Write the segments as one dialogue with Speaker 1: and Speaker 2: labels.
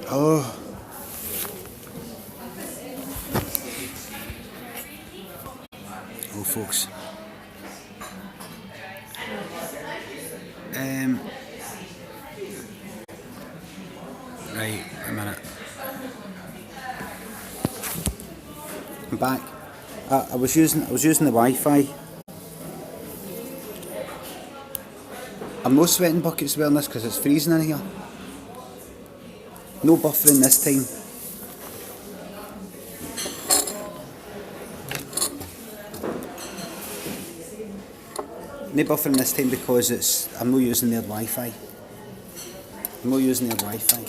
Speaker 1: Oh. Oh, folks. Right, a minute. I'm back. I was using the Wi-Fi. I'm no sweating buckets wearing this because it's freezing in here. No buffering this time. No buffering this time because I'm not using their Wi-Fi. I'm not using their Wi-Fi.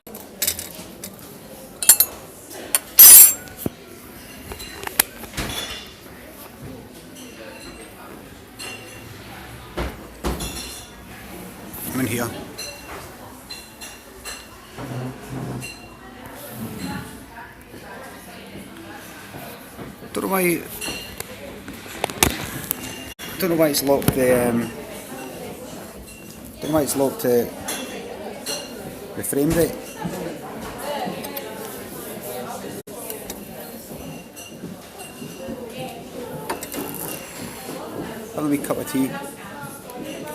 Speaker 1: I'm in here. Don't know why it's locked. Don't know why it's locked the frame rate. Have a wee cup of tea.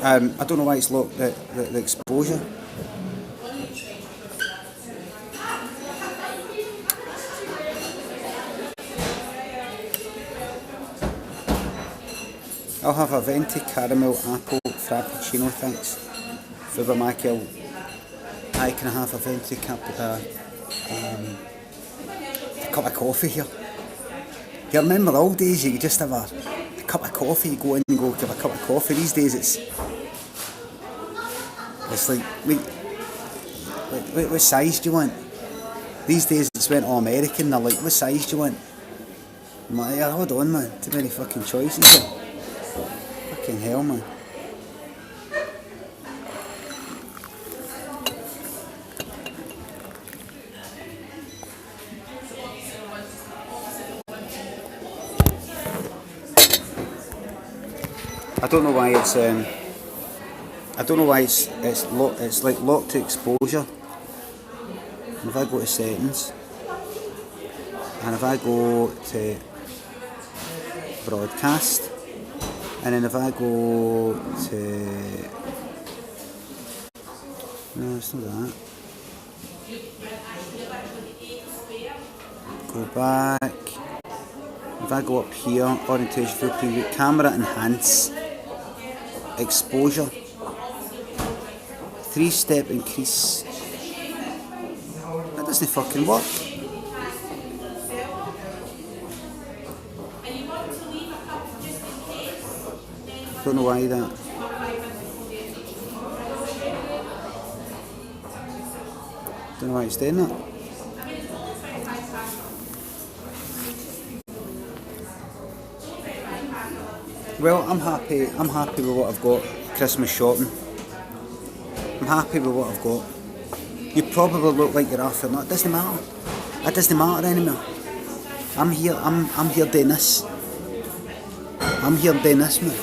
Speaker 1: I don't know why it's locked the exposure. I'll have a venti caramel apple frappuccino, thanks. Fibber Michael. I can have a venti cup of coffee here. You remember the old days you just have a cup of coffee, you go in and go give a cup of coffee. These days it's like, what size do you want? These days it's went all American, they're like, what size do you want? I'm like, yeah, hold on man, too many fucking choices here. Fucking hell man. I don't know why it's like locked to exposure. And if I go to settings, and if I go to broadcast, and then if I go to, no, it's not that. Go back. If I go up here, orientation field preview, camera enhance, exposure, 3-step increase. That doesn't fucking work. Don't know why that. Don't know why it's doing that. Well, I'm happy with what I've got. Christmas shopping. I'm happy with what I've got. You probably look like you're after that. It doesn't matter. It doesn't matter anymore. I'm here doing this. I'm here doing this, man.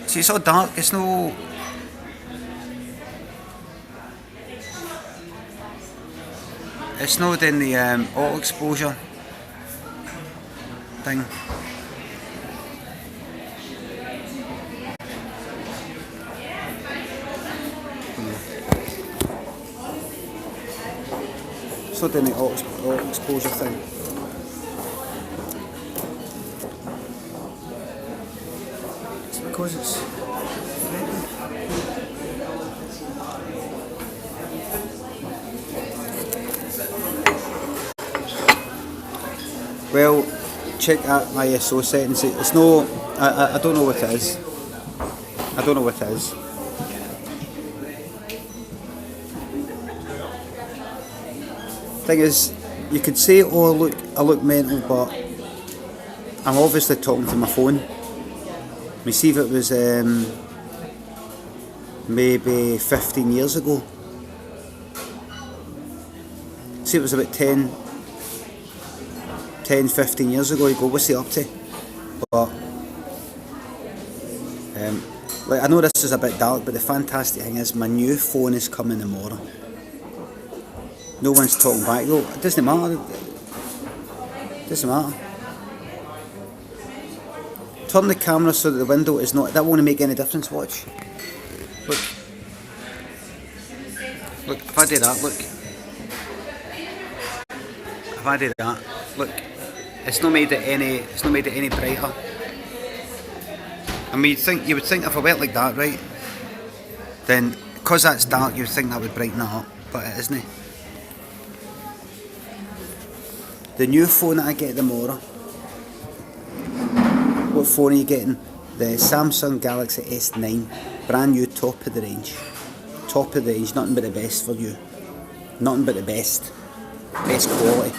Speaker 1: See, it's all dark, it's no... It's not in the auto exposure thing. It's not in the auto exposure thing. It's because it's... Well, check out my ISO settings. It's no, I don't know what it is. I don't know what it is. Thing is, you could say, oh I look mental, but I'm obviously talking to my phone. Let me see if it was maybe 15 years ago. See, it was about 10, 15 years ago. You go, what's he up to? But Like, I know this is a bit dark, but the fantastic thing is my new phone is coming tomorrow. No one's talking back though. It doesn't matter. It doesn't matter. Turn the camera so that the window is not. That won't make any difference. Watch. Look. Look. If I do that, look. If I do that, look. It's not made it any. It's not made it any brighter. I mean, you would think if I went like that, right? Then, because that's dark, you would think that would brighten it up, but it isn't. The new phone that I get tomorrow. What phone are you getting? The Samsung Galaxy S9, brand new, top of the range. Top of the range, nothing but the best for you. Nothing but the best. Best quality.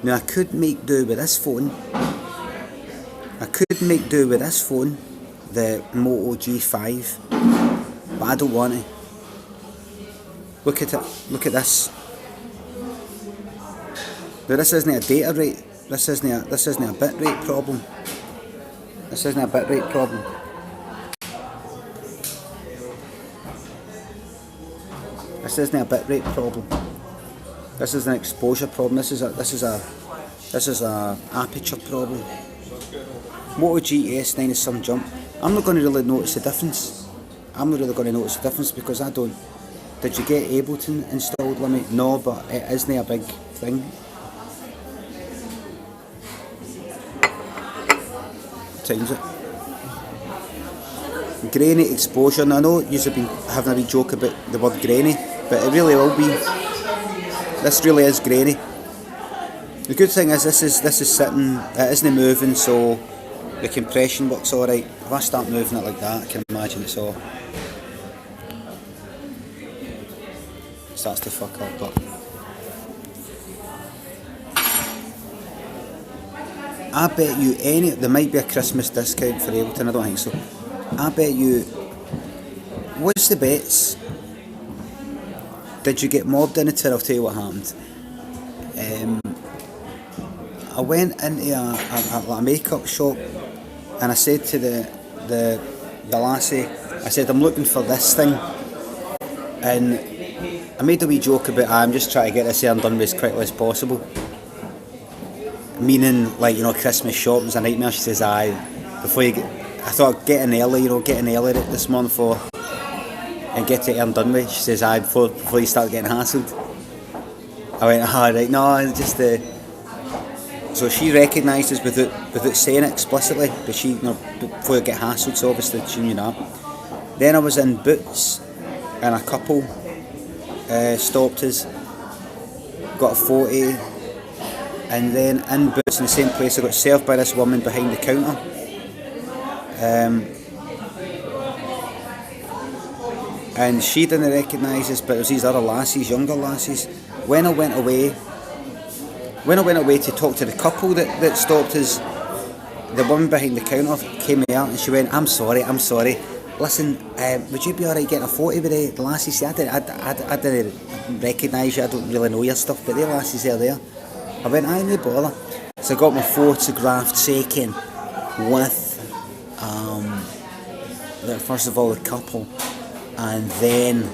Speaker 1: Now I could make do with this phone. The Moto G5, but I don't want it. Look at it. Look at this. Now this isn't a data rate. This isn't a bit rate problem. This isn't a bit rate problem. This isn't a bit rate problem. This is an exposure problem. This is a aperture problem. Moto G S9 is some jump. I'm not going to really notice the difference. Because I don't. Did you get Ableton installed, Limmy? No, but it isn't a big thing. Times it. Grainy exposure. Now I know you've been having a wee joke about the word grainy, but it really will be. This really is grainy. The good thing is this is sitting. It isn't moving, so the compression works all right. If I start moving it like that, I can imagine it's all starts to fuck up. But I bet you there might be a Christmas discount for Ableton. I don't think so. I bet you. What's the bets? Did you get mobbed in it? I'll tell you what happened. I went into a makeup shop and I said to the lassie, I said, I'm looking for this thing, and I made a wee joke about I'm just trying to get this here and done with as quickly as possible. Meaning, like, you know, Christmas shopping's a nightmare. She says, aye, before you get, I thought getting early this morning for and get it here and done with. She says, aye, before you start getting hassled. I went, ah, right, no, just so she recognises without saying it explicitly, but she, you know, before you get hassled, so obviously she knew that. Then I was in Boots and a couple stopped us, got a 40, and then in Boots in the same place I got served by this woman behind the counter. And she didn't recognise us, but it was these other lassies, younger lassies. When I went away to talk to the couple that stopped us, the woman behind the counter came out and she went, I'm sorry. Listen, would you be alright getting a 40 with the lassies? I didn't recognise you, I don't really know your stuff, but the lassies are there. I went, aye, no bother. So I got my photograph taken with, first of all, the couple, and then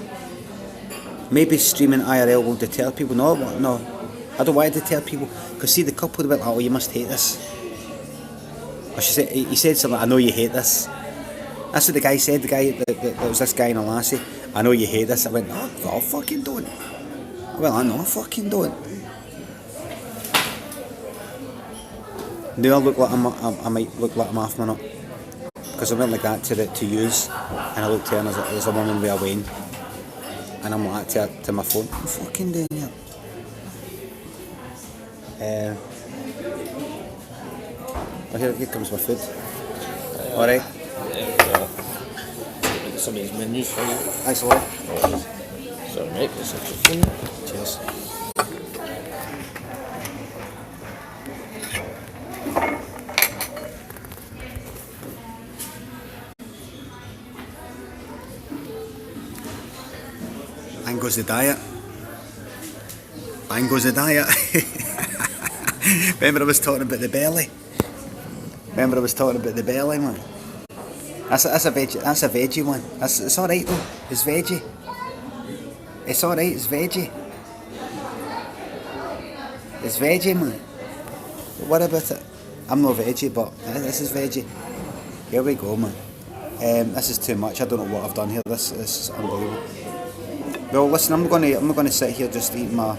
Speaker 1: maybe streaming IRL will deter people. No, I don't want to deter people, because see, the couple went, oh, you must hate this. Or he said something, I know you hate this. That's what the guy said, that was this guy and a lassie. I know you hate this. I went, oh, I fucking don't. Well, I know I fucking don't. Now I might look like I'm half my nut, because I went like that to use, and I looked here and there's a woman with a wane, and I'm like to my phone, I'm fucking doing it. Here comes my food. Alright.
Speaker 2: Some of these menus for you.
Speaker 1: Thanks a lot.
Speaker 2: So, mate, this is your food.
Speaker 1: Cheers. Bang goes the diet. Remember I was talking about the belly? Man? That's a veggie. That's a veggie one. It's all right though. It's veggie. It's all right. It's veggie. It's veggie, man. What about it? I'm no veggie, but this is veggie. Here we go, man. This is too much. I don't know what I've done here. This is unbelievable. Well, listen, I'm not gonna sit here just eating my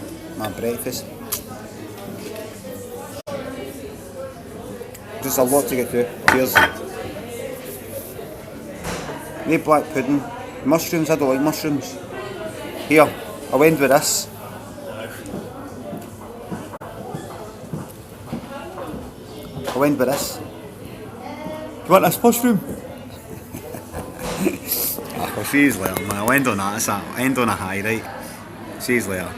Speaker 1: breakfast. There's a lot to get through. Cheers. No black pudding. Mushrooms, I don't like mushrooms. Here, I'll end with this. I'll end with this. You want this mushroom? Oh, see you later, man. I'll end on that. I'll end on a high, right? See you later.